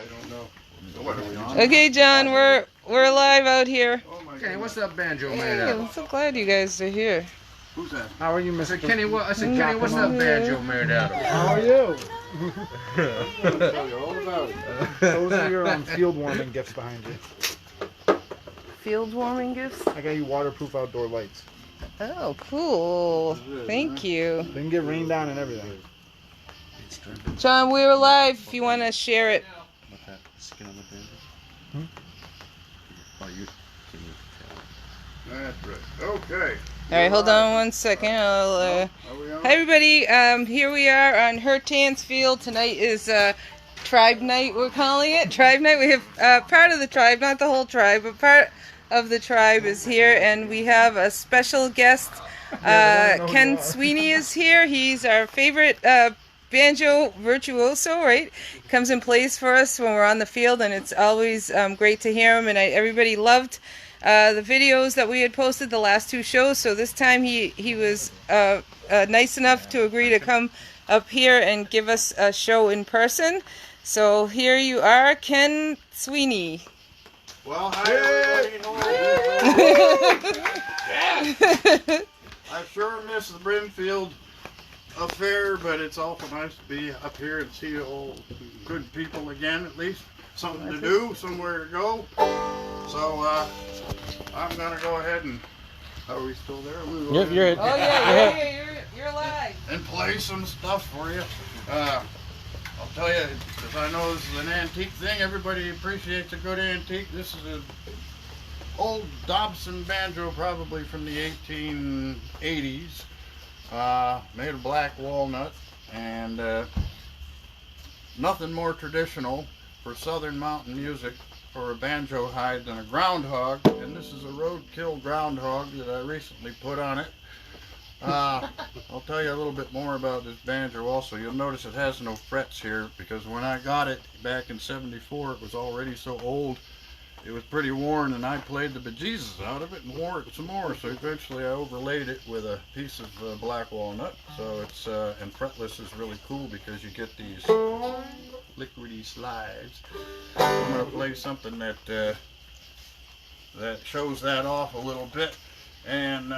don't know. So what are we on? Okay, John, we're live out here. Oh my Kenny, what's goodness. that banjo made Hey, out I'm of? so glad you guys are here. Who's that? How are you, Mr. Kenny? I said, Kenny, what's that banjo made out of? How are you? I'll tell you all about it. Those are your field warming gifts behind you. Field warming gifts? I got you waterproof outdoor lights. Oh, cool. Thank you. They can get rained down and everything. John, we're live if you want to share it. What's that? Skin on the banjo? Oh, you can you tell? That's right. Okay. All right, hold on one second. I'll, Are we on? Hi, everybody. Here we are on Hertans Field. Tonight is Tribe Night, we're calling it. Tribe Night. We have part of the tribe, not the whole tribe, but part of the tribe is here, and we have a special guest. Ken Sweeney is here. He's our favorite banjo virtuoso, right? Comes and plays for us when we're on the field, and it's always great to hear him. And everybody loved the videos that we had posted the last two shows. So this time he was nice enough to agree to come up here and give us a show in person. So here you are, Ken Sweeney. Well, hi everybody. I sure miss the Brimfield affair, but it's awful nice to be up here and see all good people again, at least. Something to do, somewhere to go. So, I'm going to go ahead and... Are we still there? Yep, you're Oh yeah, you're live. And play some stuff for you. I'll tell you, because I know this is an antique thing, everybody appreciates a good antique. This is an old Dobson banjo, probably from the 1880s, made of black walnut, and nothing more traditional for southern mountain music for a banjo hide than a groundhog, and this is a roadkill groundhog that I recently put on it. I'll tell you a little bit more about this banjo also. You'll notice it has no frets here, because when I got it back in '74, it was already so old, it was pretty worn, and I played the bejesus out of it and wore it some more. So eventually I overlaid it with a piece of black walnut. So it's, and fretless is really cool because you get these liquidy slides. I'm going to play something that that shows that off a little bit. And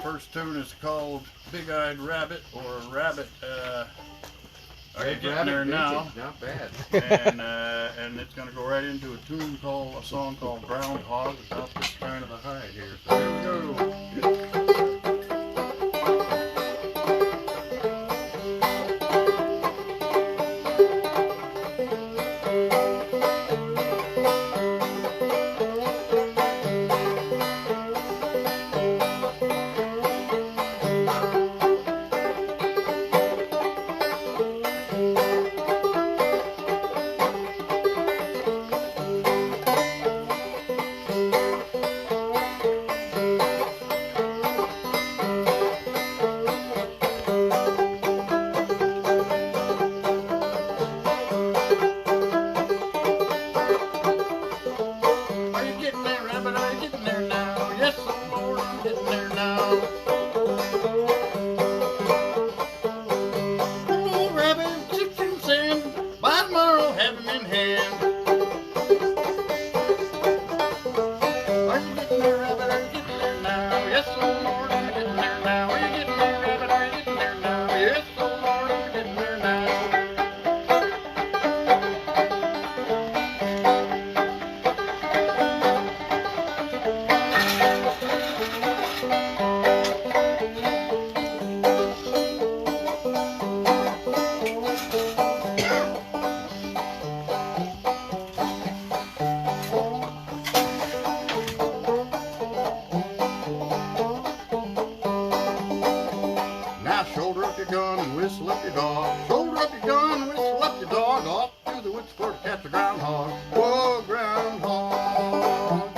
first tune is called Big-Eyed Rabbit, or Rabbit. Are you getting there now? Not bad. And it's going to go right into a song called Groundhog. About this kind of a hide here. So here we go. Shoulder up your gun and whistle up your dog. Shoulder up your gun and whistle up your dog. Off to the woods for to catch a groundhog. Whoa, groundhog.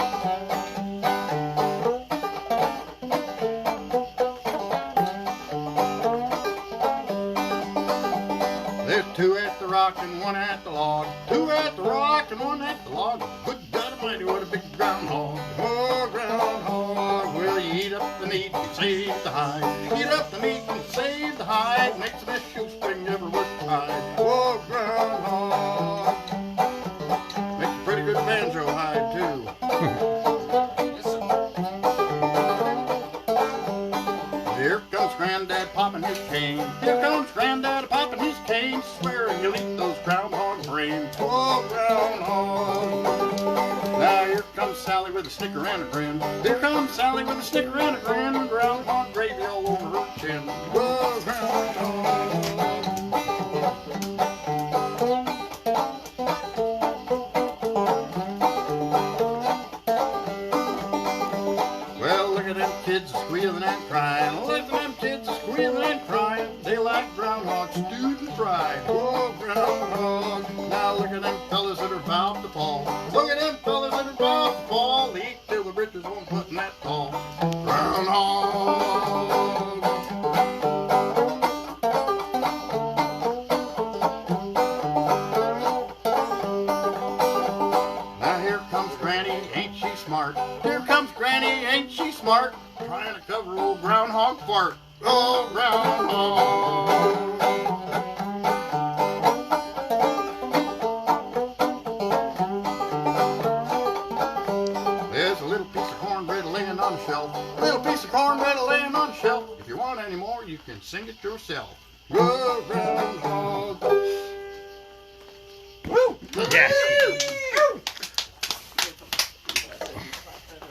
There's two at the rock and one at the log. Two at the rock and one at the log. Good God Almighty, what a big groundhog. Whoa, groundhog. Will you eat up the meat and save the hide? Eat up the meat and save the hide. Makes the best shoestring ever was tied. Whoa, groundhog. groundhog. Now here comes Sally with a snicker and a grin. Here comes Sally with a snicker and a grin. Groundhog gravy all over her chin. Whoa, groundhog. Well, look at them kids squealing and crying. Look at them kids squealing and crying. They like groundhog stewed and fried. Whoa, groundhog. Now look at them fellas that are about to fall. Look at them fellas that are about to fall. Eat till the britches won't put in that tall. Groundhog. Now here comes Granny, ain't she smart? Here comes Granny, ain't she smart? Trying to cover old groundhog fart. Oh, groundhog. There's a little piece of cornbread laying on the shelf. A little piece of cornbread laying on the shelf. If you want any more, you can sing it yourself. Whoa, groundhog. Woo! Yeah.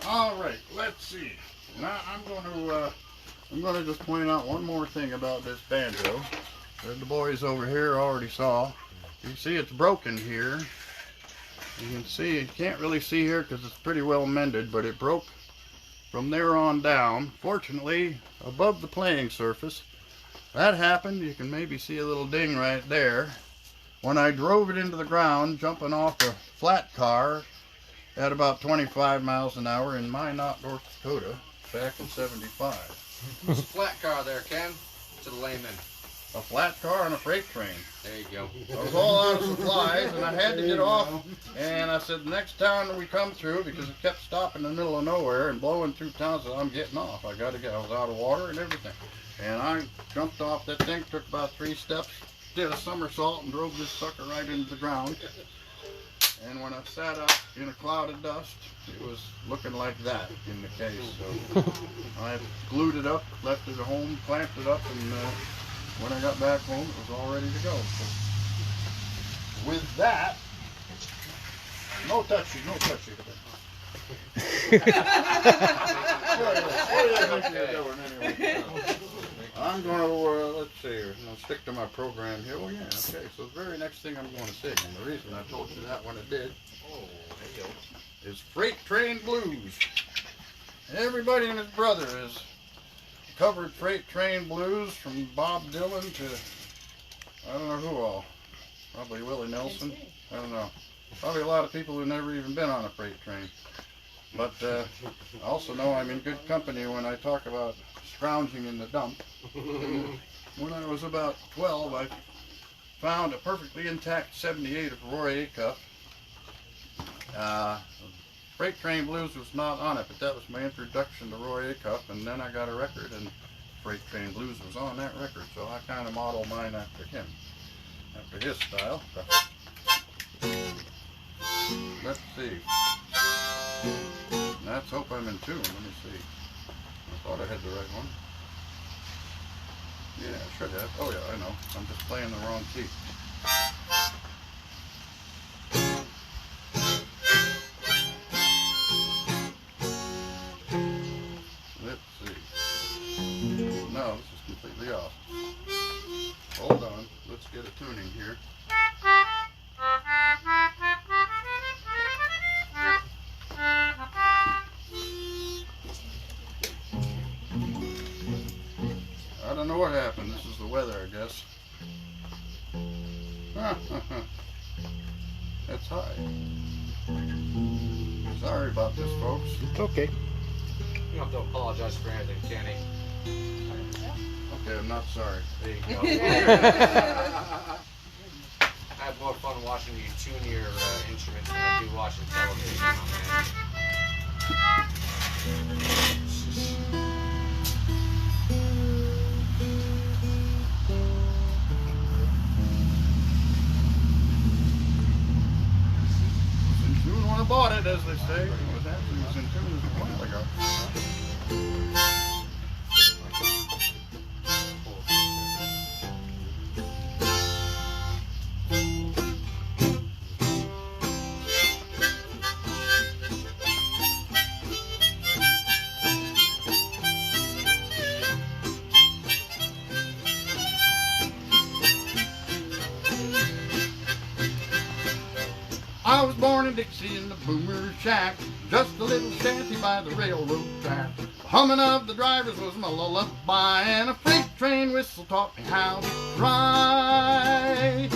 All right, let's see. Now I'm going to just point out one more thing about this banjo that the boys over here already saw. You can see it's broken here. You can see, you can't really see here because it's pretty well mended, but it broke from there on down. Fortunately, above the playing surface. That happened. You can maybe see a little ding right there. When I drove it into the ground, jumping off a flat car at about 25 miles an hour in Minot, North Dakota, back in '75. What's a flat car there, Ken? To the layman. A flat car on a freight train. There you go. I was all out of supplies and I had to get off, and I said, next town we come through, because it kept stopping in the middle of nowhere and blowing through towns, so I'm getting off. I was out of water and everything. And I jumped off that thing, took about 3 steps, did a somersault and drove this sucker right into the ground. And when I sat up in a cloud of dust, it was looking like that in the case. So I glued it up, left it at home, clamped it up, and when I got back home, it was all ready to go. So with that, no touchy. I'm going to, let's see here, I'll stick to my program here. Oh yeah, okay, so the very next thing I'm going to sing, and the reason I told you that when I did, is Freight Train Blues. Everybody and his brother has covered Freight Train Blues, from Bob Dylan to, I don't know who all, probably Willie Nelson, I don't know. Probably a lot of people who've never even been on a freight train. But I also know I'm in good company when I talk about scrounging in the dump. When I was about 12, I found a perfectly intact '78 of Roy Acuff. Freight Train Blues was not on it, but that was my introduction to Roy Acuff, and then I got a record, and Freight Train Blues was on that record, so I kind of model mine after him, after his style. Let's see. Let's hope I'm in tune. Let me see. I thought I had the right one. Yeah, I should have. Oh yeah, I know. I'm just playing the wrong key. Let's see. No, this is completely off. Hold on. Let's get a tuning here. I don't know what happened. This is the weather, I guess. That's high. Sorry about this, folks. It's okay. You don't have to apologize for anything, Kenny. Okay, I'm not sorry. There you go. I have more fun watching you tune your instruments than I do watching television, my man. In tune when I bought it, as they say. It was actually in tune a while ago. I was born in Dixie in the boomer shack, just a little shanty by the railroad track. The humming of the drivers was my lullaby, and a freight train whistle taught me how to cry.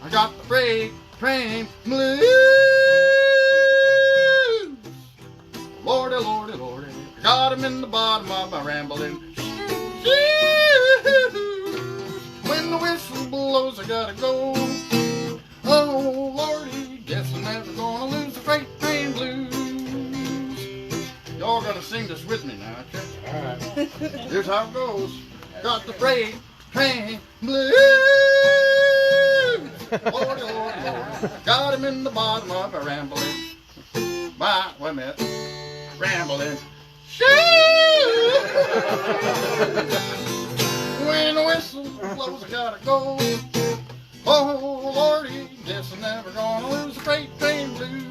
I got the freight train blues. Lordy, lordy, lordy, I got 'em in the bottom of my rambling shoes. When the whistle blows, I gotta go. Oh, lordy, guess I'm never gonna lose the freight train blues. Y'all gotta sing this with me now, okay? All right. Here's how it goes. Got the freight train blues. Lordy, lordy, lordy, got 'em in the bottom of a rambling. Wait a minute. Rambling shoes. When the whistle blows, I gotta go. Oh, lordy, guess I'm never gonna lose the freight train blues.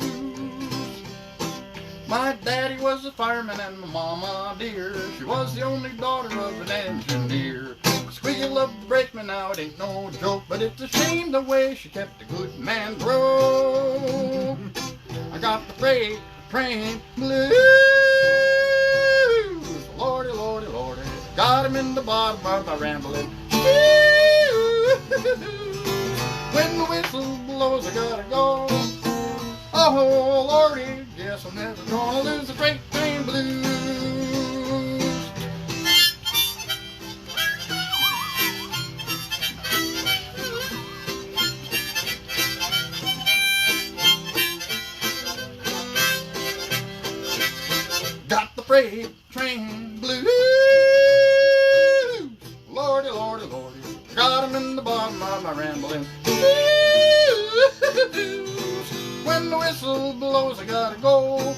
My daddy was a fireman and my mama dear, she was the only daughter of an engineer. The squeal of the brakeman now, it ain't no joke, but it's a shame the way she kept a good man broke. I got the freight train blues. Lordy, lordy, lordy, got 'em in the bottom of my rambling shoes. When the whistle blows, I gotta go. Oh, lordy, guess I'm never gonna lose the freight train blues. Got the freight train blues. Lordy, lordy, lordy, got 'em in the bottom of my rambling shoes. When the whistle blows, I gotta go.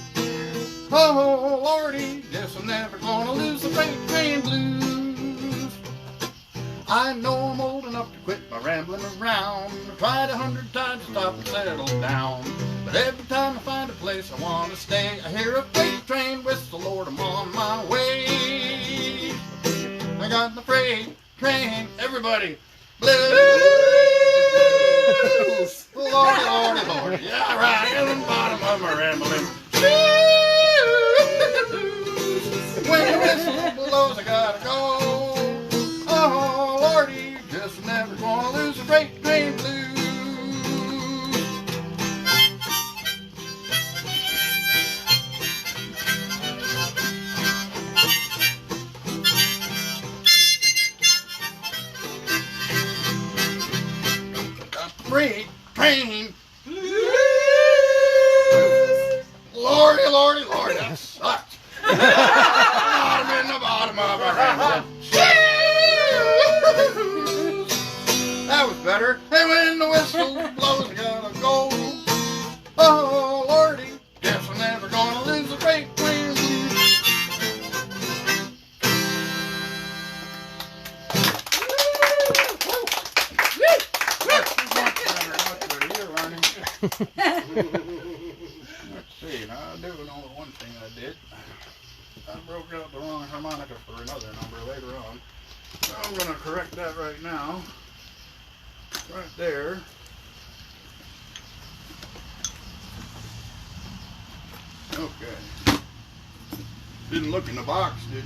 Oh, lordy, guess I'm never gonna lose the freight train blues. I know I'm old enough to quit my rambling around. I've tried 100 times to stop and settle down, but every time I find a place I want to stay, I hear a freight train whistle, Lord, I'm on my way. I got the freight train, everybody, blues. Lordy, lordy, lordy, yeah, right in the bottom of my rambling shoes. When the whistle blows, I gotta go. Oh, lordy, guess I'm never gonna lose the freight train blues. Freight train blues. Lordy, lordy, lordy, that sucked. I'm in the bottom of a rambling shoes. That was better. And when the whistle blows, I gotta go. Oh, lordy, guess I'm never gonna lose the freight train blues. Let's see, now I do know one thing I did. I broke out the wrong harmonica for another number later on. So I'm going to correct that right now. Right there. Okay. Didn't look in the box, did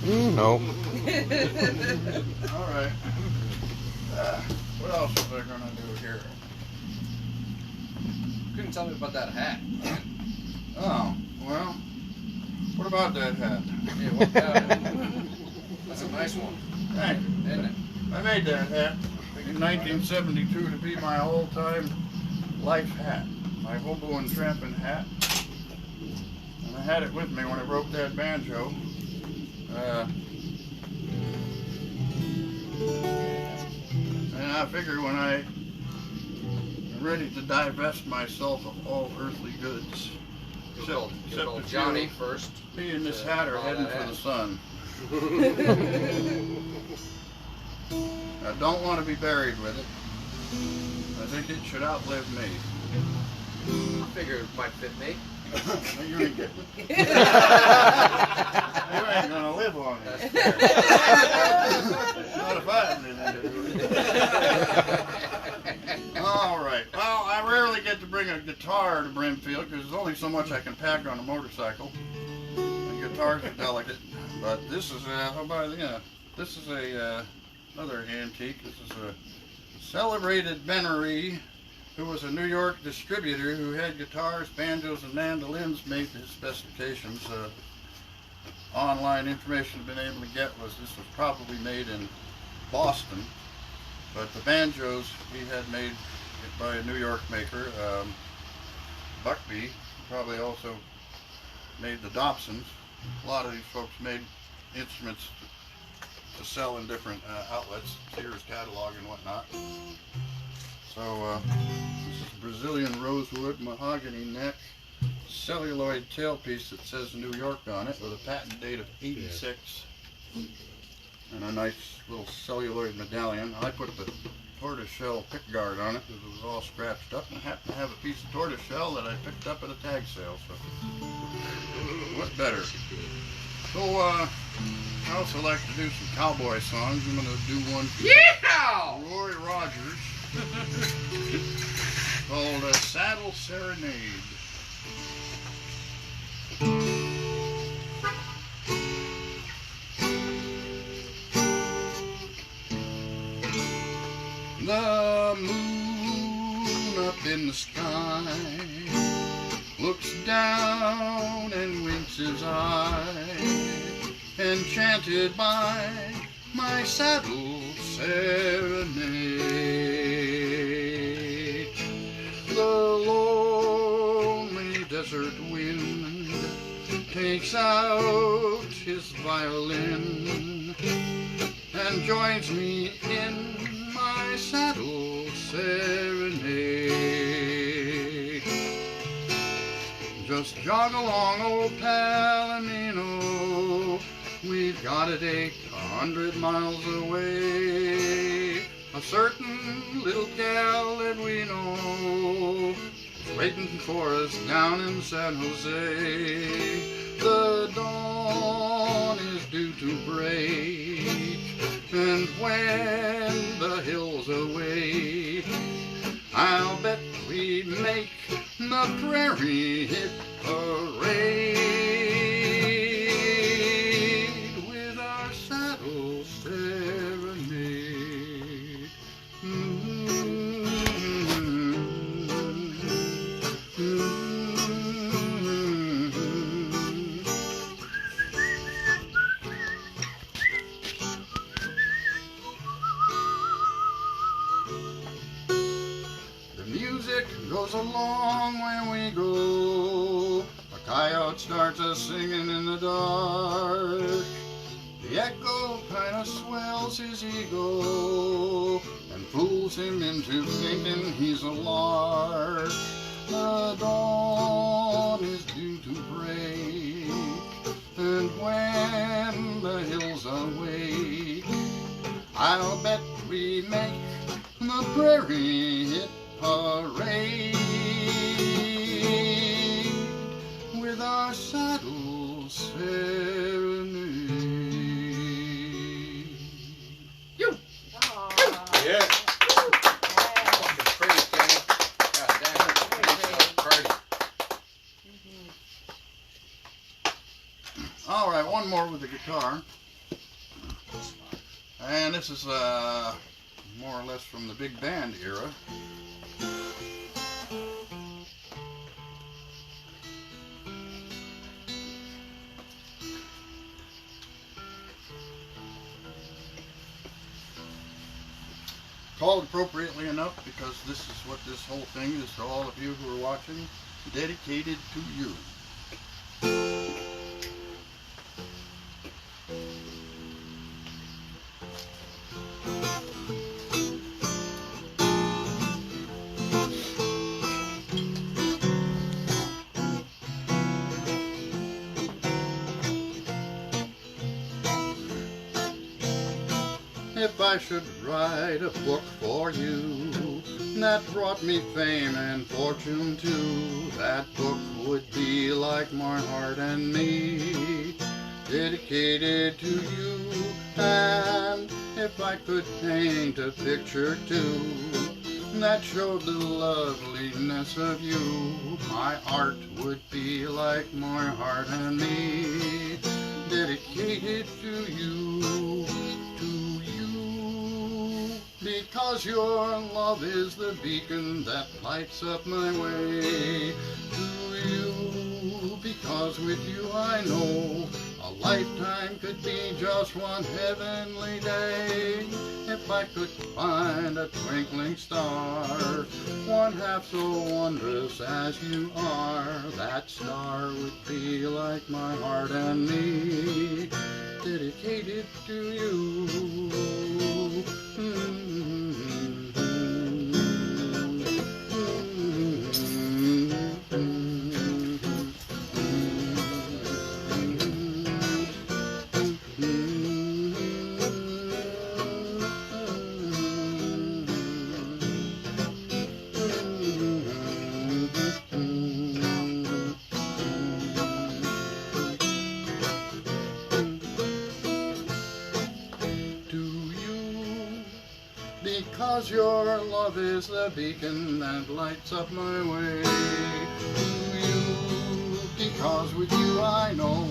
you? No. All right. What else was I going to do here? Couldn't tell me about that hat. Oh, well, what about that hat? Yeah, what about it? That's a nice one, Thank you. isn't it? I made that hat in 1972 to be my all-time life hat, my hobo and tramping hat. And I had it with me when I broke that banjo. And I figure when I'm ready to divest myself of all earthly goods, You'll call if Johnny you- first. me and this hat are Draw heading that for hat. the sun. I don't want to be buried with it. I think it should outlive me. I figured it might fit me. You ain't getting it. You ain't gonna live on it. Not if I have anything to do with it. All right. Well, I rarely get get to bring a guitar to Brimfield because there's only so much I can pack on a motorcycle. And guitars are delicate. But this is this is another antique. This is a celebrated Bennery, who was a New York distributor who had guitars, banjos, and mandolins made to his specifications. Online information I've been able to get was this was probably made in Boston, but the banjos he had made by a New York maker. Buckby probably also made the Dobsons. A lot of these folks made instruments to sell in different outlets, Sears catalog and whatnot. So this is Brazilian rosewood, mahogany neck, celluloid tailpiece that says New York on it with a patent date of '86, and a nice little celluloid medallion. I put the tortoiseshell pickguard on it because it was all scratched up, and I happen to have a piece of tortoiseshell that I picked up at a tag sale, so what better? So I also like to do some cowboy songs. I'm going to do one for Roy Rogers called Saddle Serenade. The moon up in the sky looks down and winks his eye, enchanted by my saddle serenade. The lonely desert wind takes out his violin and joins me in my saddle serenade. Just jog along, old Palomino, we've got a date 100 miles away. A certain little gal that we know is waiting for us down in San Jose. The dawn is due to break, and when the hills awake, I'll bet we make the prairie hit parade with our saddle serenade. Goes along when we go. A coyote starts a singing in the dark. The echo kind of swells his ego and fools him into thinking he's a lark. The dawn is due to break, and when the hills awake, I'll bet we make the prairie hit parade with our saddle serenade. You! Yeah! Fucking pretty, Kenny. God damn it. Pretty. All right, one more with the guitar. And this is more or less from the big band era. Called appropriately enough because this is what this whole thing is to all of you who are watching, dedicated to you. If I should write a book for you that brought me fame and fortune too, that book would be like my heart and me, dedicated to you. And if I could paint a picture too, that showed the loveliness of you. My art would be like my heart and me, dedicated to you, because your love is the beacon that lights up my way. To you, because with you I know a lifetime could be just one heavenly day. If I could find a twinkling star, one half so wondrous as you are, that star would be like my heart and me, dedicated to you. Because your love is the beacon that lights up my way. To you, because with you I know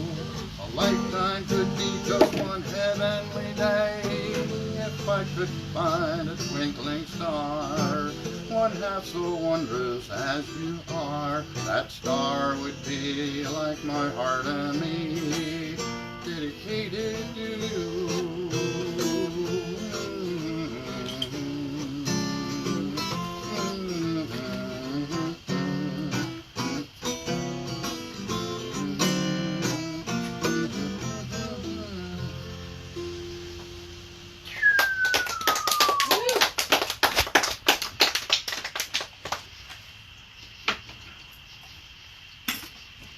a lifetime could be just one heavenly day. If I could find a twinkling star, one half so wondrous as you are, that star would be like my heart and me, dedicated to you.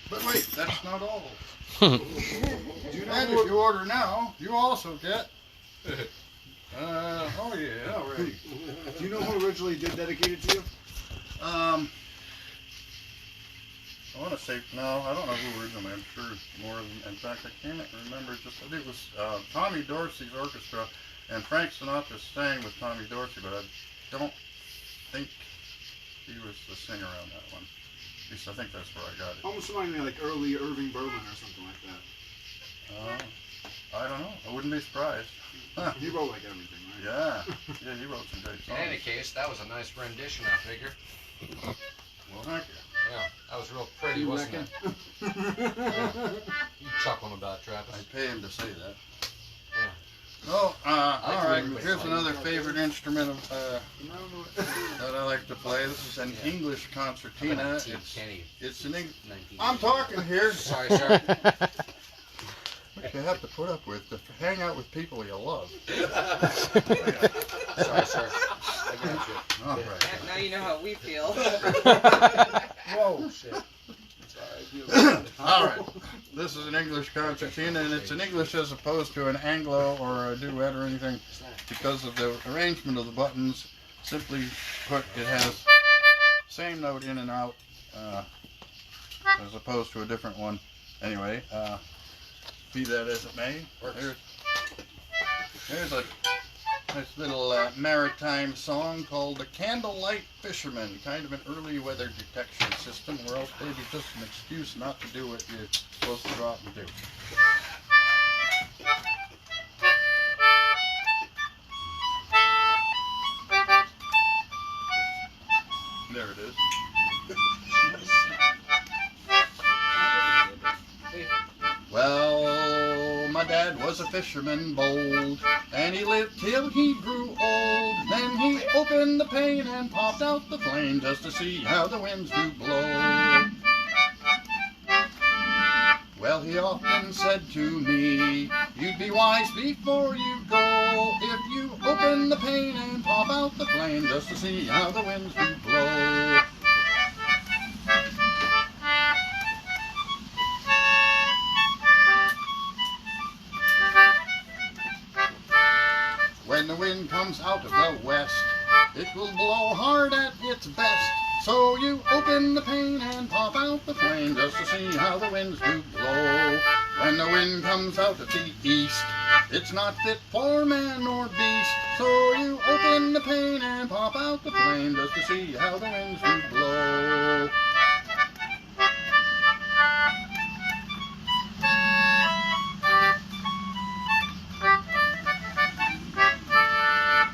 But wait, that's not all. And if you order now, you also get. Oh yeah, already. Do you know who originally did Dedicated to You? I want to say no. I don't know who originally. I'm sure more than. In fact, I can't remember. Just I think it was Tommy Dorsey's orchestra, and Frank Sinatra sang with Tommy Dorsey, but I don't think he was the singer on that one. At least I think that's where I got it. Almost reminded me of like early Irving Berlin or something like that. I don't know. I wouldn't be surprised. Huh. He wrote like everything, right? Yeah, he wrote some great In songs. any case, that was a nice rendition, I figure. Well, thank you. Yeah, that was real pretty, You wasn't reckon? it? Yeah. You chuckling about Travis. I pay him to say that. Yeah. Oh, all right. everybody Here's play. another favorite instrument of, that I like to play. This is an English concertina. It's an English. I'm talking here. Sorry, sir. What you have to put up with to hang out with people you love. Sorry, sir. I got you. All right. Now you know how we feel. Whoa, shit. All right. This is an English concertina, and it's an English as opposed to an Anglo or a duet or anything because of the arrangement of the buttons. Simply put, it has same note in and out as opposed to a different one. Anyway, be that as it may, here's a nice little maritime song called The Candlelight Fisherman, kind of an early weather detection system, or else maybe just an excuse not to do what you're supposed to go out and do. There it is. Well, my dad was a fisherman bold, and he lived till he grew old. Then he opened the pane and popped out the flame just to see how the winds do blow. Well, he often said to me, you'd be wise before you go, if you open the pane and pop out the flame just to see how the winds do blow. When the wind comes out of the west, it will blow hard at its best. So you open the pane and pop out the flame just to see how the winds do blow. When the wind comes out of the east, it's not fit for man or beast. So you open the pane and pop out the flame just to see how the winds do blow.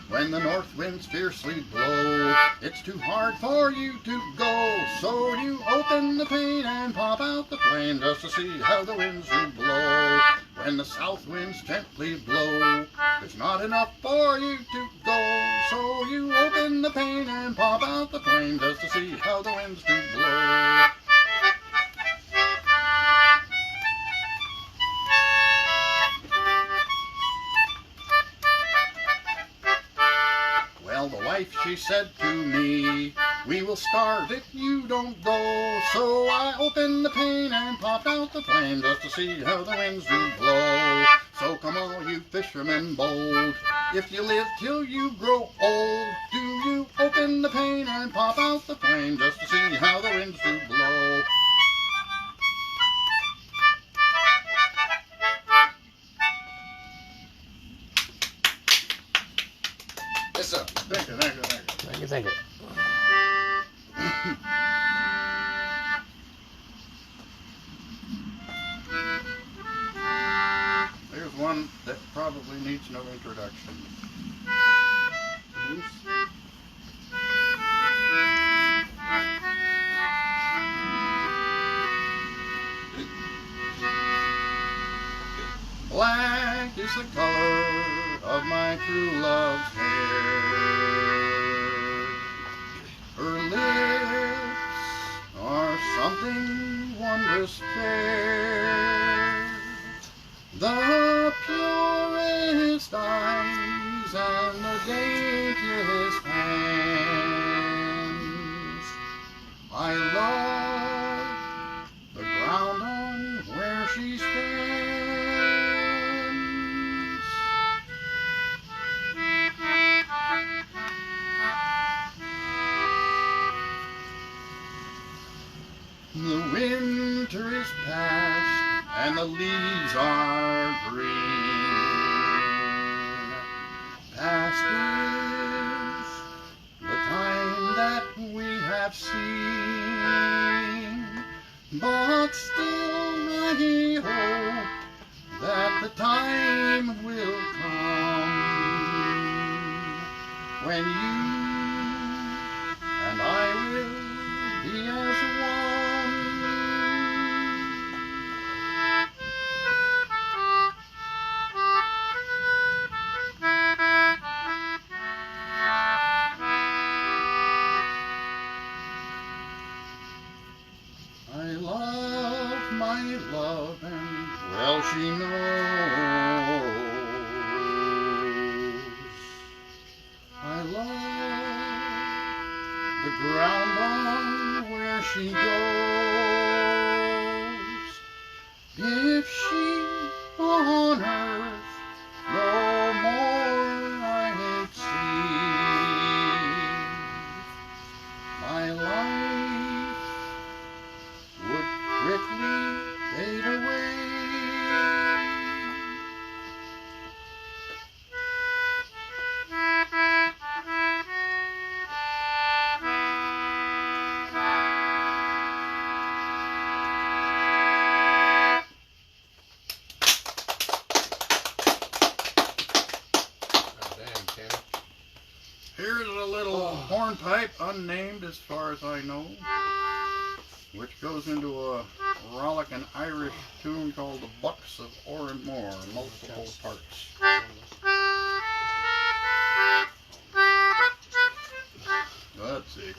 When the north winds fiercely blow, it's too hard for you to go. So you open the pane and pop out the flame just to see how the winds do blow. When the south winds gently blow, it's not enough for you to go. So you open the pane and pop out the flame just to see how the winds do blow. Well, the wife, she said to me, we will starve if you don't go. So I opened the pane and popped out the flame just to see how the winds do blow. So come all you fishermen bold, if you live till you grow old, do you open the pane and pop out the flame just to see how the winds do blow. Yes, sir. Thank you, thank you, thank you. Thank you, thank you. Here's one that probably needs no introduction. Black is the color of my true love's hair. Her lips are something wondrous fair. The purest eyes and the daintiest hands. I love the ground on where she stands. The winter is past and the leaves are green. Past is the time that we have seen, but still I hope that the time will come when you and I will be as one. I love my love, and well she knows. I love the ground on where she goes. If she on earth no more I'd see, my life would quickly fade away. Damn, Kenny. Here's a little hornpipe, unnamed as far as I know, which goes into a rollicking Irish tune called The Bucks of Oranmore, multiple parts. Let's see.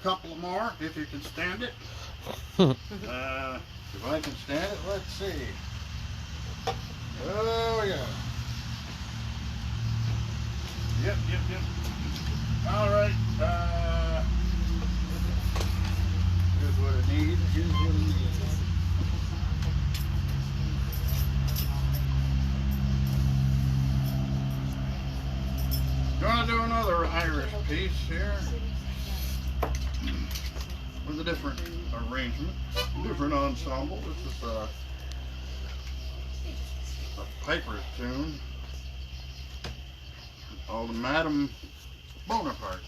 couple more if you can stand it. If I can stand it, let's see. Oh yeah. Yep. All right. Here's what it needs. Gonna do another Irish piece here with a different arrangement, different ensemble. This is a piper tune called Madame Bonaparte.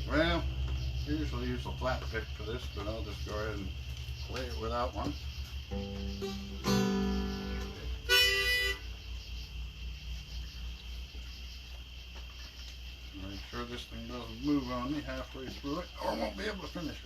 Well, I usually use a flat pick for this, but I'll just go ahead and play it without one. Make sure this thing doesn't move on me halfway through it, or I won't be able to finish it.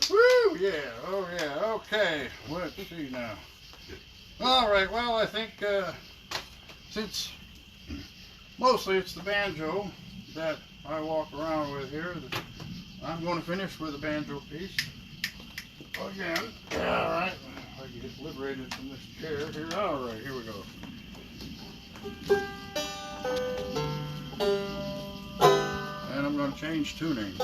Woo, yeah, oh yeah, okay, let's see now. All right, well, I think since mostly it's the banjo that I walk around with here, I'm going to finish with a banjo piece again. All right, if I can get liberated from this chair here. All right, here we go. And I'm going to change tuning.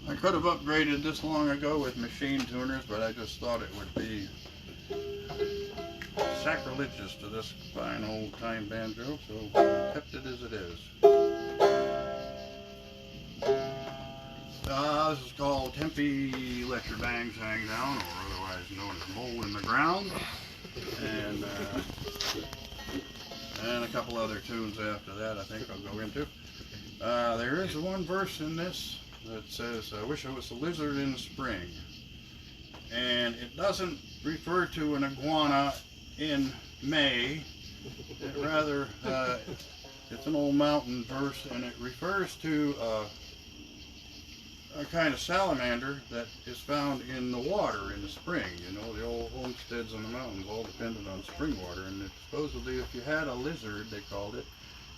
I could have upgraded this long ago with machine tuners, but I just thought it would be sacrilegious to this fine old time banjo, so I kept it as it is. This is called Tempe Let Your Bangs Hang Down, or otherwise known as Mole in the Ground. And a couple other tunes after that I think I'll go into. There is one verse in this that says, I wish I was a lizard in the spring. And it doesn't refer to an iguana in May. It rather, it's an old mountain verse, and it refers to a kind of salamander that is found in the water in the spring. You know, the old homesteads on the mountains all depended on spring water, and supposedly if you had a lizard, they called it,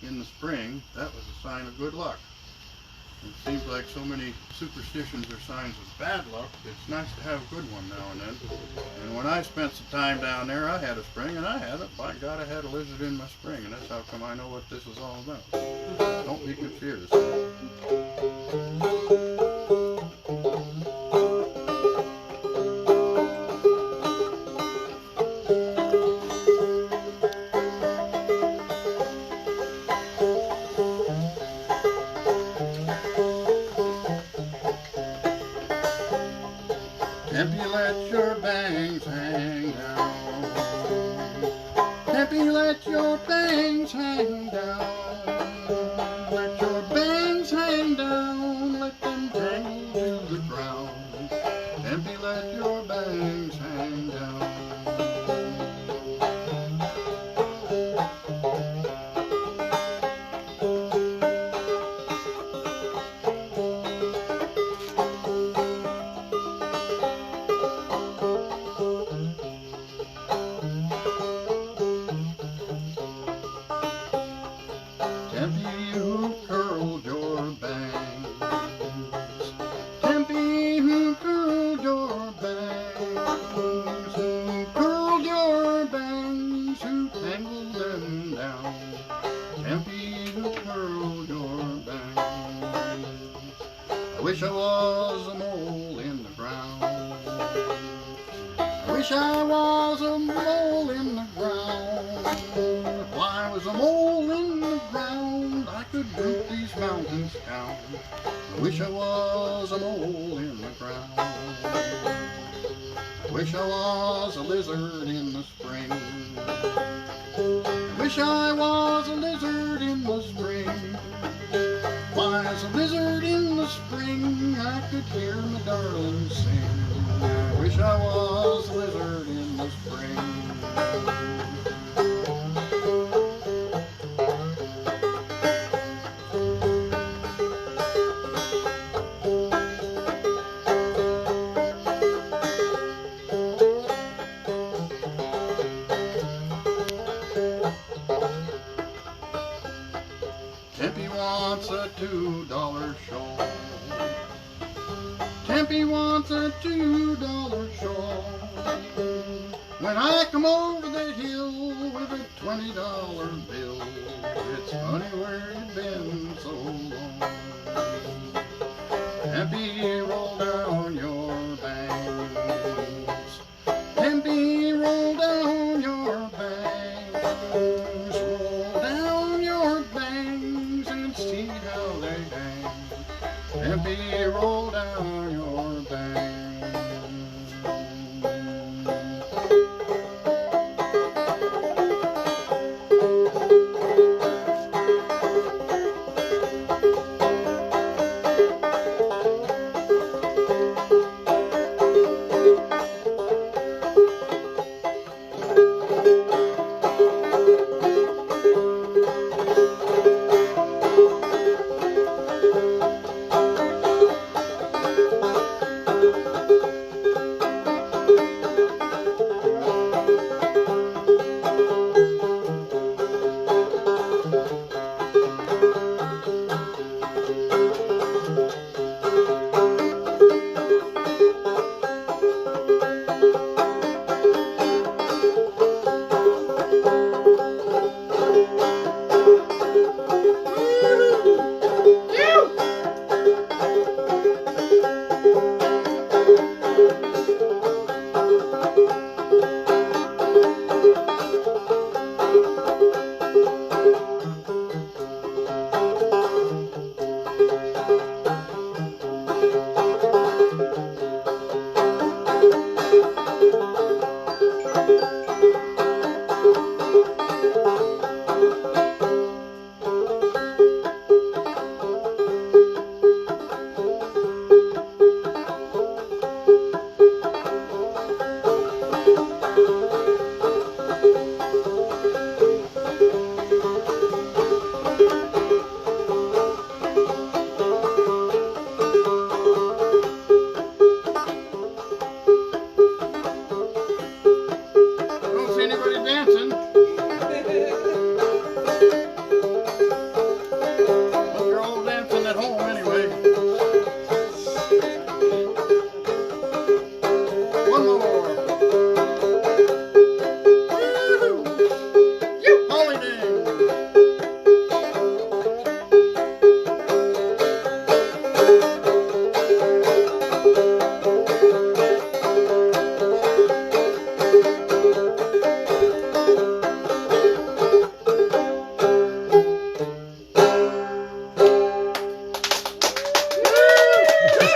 in the spring, that was a sign of good luck. It seems like so many superstitions are signs of bad luck. It's nice to have a good one now and then. And when I spent some time down there, I had a spring, and I had it. By God, I had a lizard in my spring, and that's how come I know what this is all about. Don't be confused. Tempe, let your bangs hang down. Tempe, let your bangs hang down. Let your bangs hang down. Let them tangle to the ground. Tempe, let your bangs hang down. Tempe, who curled your bangs? Tempe, who curled your bangs? Who curled your bangs? Who tangled them down? Tempe, who curled your bangs? I wish I was a mole in the ground. I wish I was a mole in the ground. If I was a mole in the ground, I could root these mountains down. I wish I was a mole in the ground. I wish I was a lizard in the spring. I wish I was a lizard in the spring. If I was a lizard in the spring, I could hear my darling sing. I wish I was a lizard in the spring. Tempe wants a $2 shawl. Tempe wants a $2 shawl. When I come over the hill with a $20 bill, it's funny where you've been so long. Tempe, roll down your bangs. Tempe, roll down your bangs. Roll down your bangs and see how they hang. Tempe, roll down your bangs.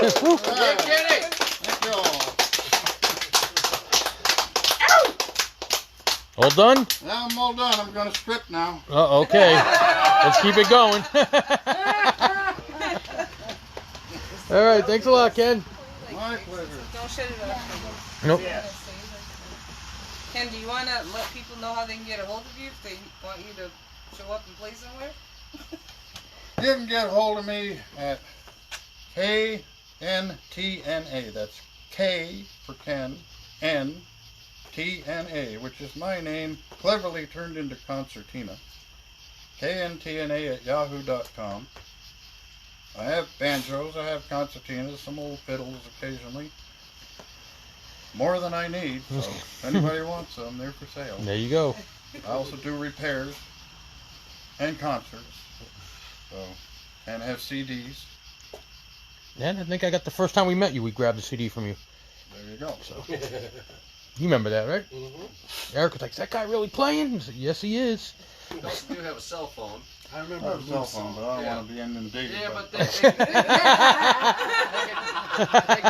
Woo. Yeah, Kenny! thank you all. All done? Now I'm all done. I'm going to strip now. Okay. Let's keep it going. All right. Thanks a lot, Ken. My pleasure. Don't shut it off. Nope. Ken, do you want to let people know how they can get a hold of you if they want you to show up and play somewhere? You can get a hold of me at KNTNA. That's K for Ken, N, TNA, which is my name, cleverly turned into concertina. KNTNA at yahoo.com. I have banjos, I have concertinas, some old fiddles occasionally. More than I need, so if anybody wants them, they're for sale. There you go. I also do repairs and concerts, so, and have CDs. And I think I got the first time we met you, we grabbed a CD from you. There you go. So, you remember that, right? Mm-hmm. Eric was like, is that guy really playing? I said, yes, he is. You also do have a cell phone. I I remember have a cell phone, but I don't Yeah. want to be inundated. Yeah, by but they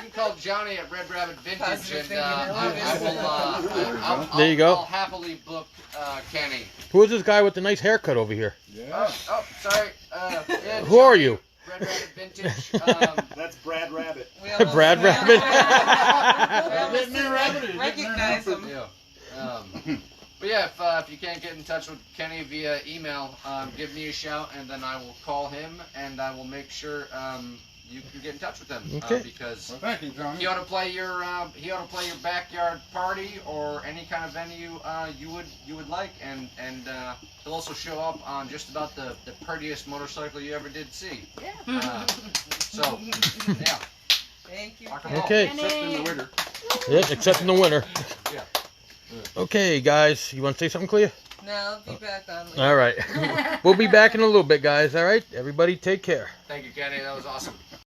can call Johnny at Red Rabbit Vintage, Positive and There you go. I'll happily book Kenny. Who is this guy with the nice haircut over here? Yeah. Oh, sorry. Yeah, Who are you? Red Rabbit Vintage. That's Brad Rabbit. We almost- Brad Rabbit. We almost Getting there, Rabbit, you're getting there. recognize him. Yeah. But yeah, if you can't get in touch with Kenny via email, give me a shout, and then I will call him, and I will make sure you can get in touch with him. Okay. Because Well, thank you, Johnny. he ought to play your backyard party or any kind of venue you would like, and he'll also show up on just about the prettiest motorcycle you ever did see. Yeah. So yeah. Thank you. Rock and roll. Okay. Except in the winter. Yep, except in the winter. Yeah. Okay, guys, you want to say something, Clea? No, I'll be back on later. All right. We'll be back in a little bit, guys. All right? Everybody take care. Thank you, Kenny. That was awesome.